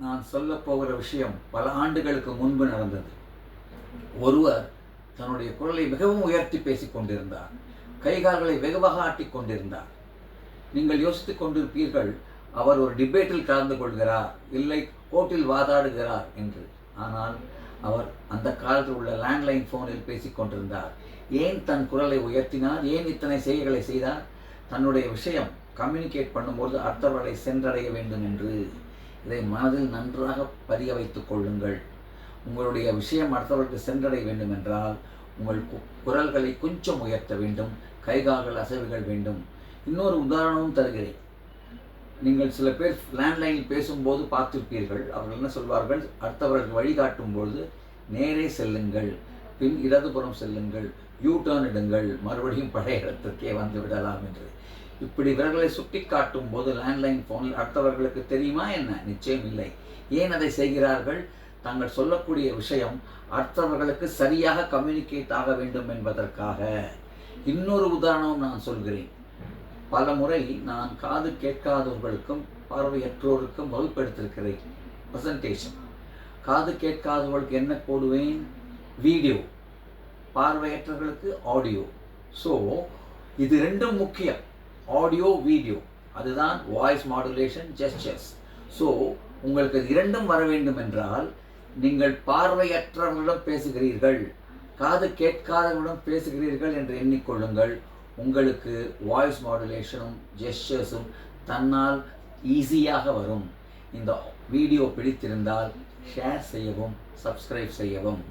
நான் சொல்லப் போகிற விஷயம் பல ஆண்டுகளுக்கு முன்பு நடந்தது. ஒருவர் தன்னுடைய குரலை மிகவும் உயர்த்தி பேசிக் கொண்டிருந்தார். கைகால்களை வெகுவாக ஆட்டிக் கொண்டிருந்தார். நீங்கள் யோசித்துக் கொண்டிருப்பீர்கள், அவர் ஒரு டிபேட்டில் கலந்து கொள்கிறார், இல்லை கோர்ட்டில் வாதாடுகிறார் என்று. ஆனால் அவர் அந்த காலத்தில் உள்ள லேண்ட்லைன் ஃபோனில் பேசிக் கொண்டிருந்தார். ஏன் தன் குரலை உயர்த்தினார்? ஏன் இத்தனை செய்கைகளை செய்தார்? தன்னுடைய விஷயம் கம்யூனிகேட் பண்ணும்போது அடுத்தவர்களை சென்றடைய வேண்டும் என்று. இதை மனதில் நன்றாக பதிய வைத்துக் கொள்ளுங்கள். உங்களுடைய விஷயம் அடுத்தவர்களுக்கு சென்றடைய வேண்டும் என்றால் உங்கள் குரல்களை கொஞ்சம் உயர்த்த வேண்டும், கைகால்கள் அசைவுகள் வேண்டும். இன்னொரு உதாரணமும் தருகிறேன். நீங்கள் சில பேர் லேண்ட்லைனில் பேசும்போது பார்த்திருப்பீர்கள். அவர்கள் என்ன சொல்வார்கள்? அடுத்தவர்களுக்கு வழிகாட்டும் பொழுது நேரே செல்லுங்கள், பின் இடதுபுறம் செல்லுங்கள், யூ டர்ன் இடுங்கள், மறுபடியும் பழைய இடத்திற்கே வந்து விடலாம் என்று. இப்படி விரல்களை சுட்டி காட்டும் போது லேண்ட்லைன் ஃபோனில் அடுத்தவர்களுக்கு தெரியுமா என்ன? நிச்சயம் இல்லை. ஏன் அதை செய்கிறார்கள்? தாங்கள் சொல்லக்கூடிய விஷயம் அடுத்தவர்களுக்கு சரியாக கம்யூனிகேட் ஆக வேண்டும் என்பதற்காக. இன்னொரு உதாரணம் நான் சொல்கிறேன். பல முறை நான் காது கேட்காதவர்களுக்கும் பார்வையற்றோருக்கும் வகுப்பெடுத்திருக்கிறேன். ப்ரெசன்டேஷன். காது கேட்காதவர்களுக்கு என்ன போடுவேன்? வீடியோ. பார்வையற்றவர்களுக்கு ஆடியோ. ஸோ இது ரெண்டும் முக்கியம். Audio, video. அதுதான் வாய்ஸ் மாடுலேஷன், ஜெஸ்டர்ஸ். ஸோ உங்களுக்கு இரண்டும் வர வேண்டும் என்றால் நீங்கள் பார்வையற்றவர்களிடம் பேசுகிறீர்கள், காது கேட்காதவர்களிடம் பேசுகிறீர்கள் என்று எண்ணிக்கொள்ளுங்கள். உங்களுக்கு வாய்ஸ் மாடுலேஷனும் ஜெஸ்டர்ஸும் தன்னால் ஈஸியாக வரும். இந்த வீடியோ பிடித்திருந்தால் ஷேர் செய்யவும், சப்ஸ்கிரைப் செய்யவும்.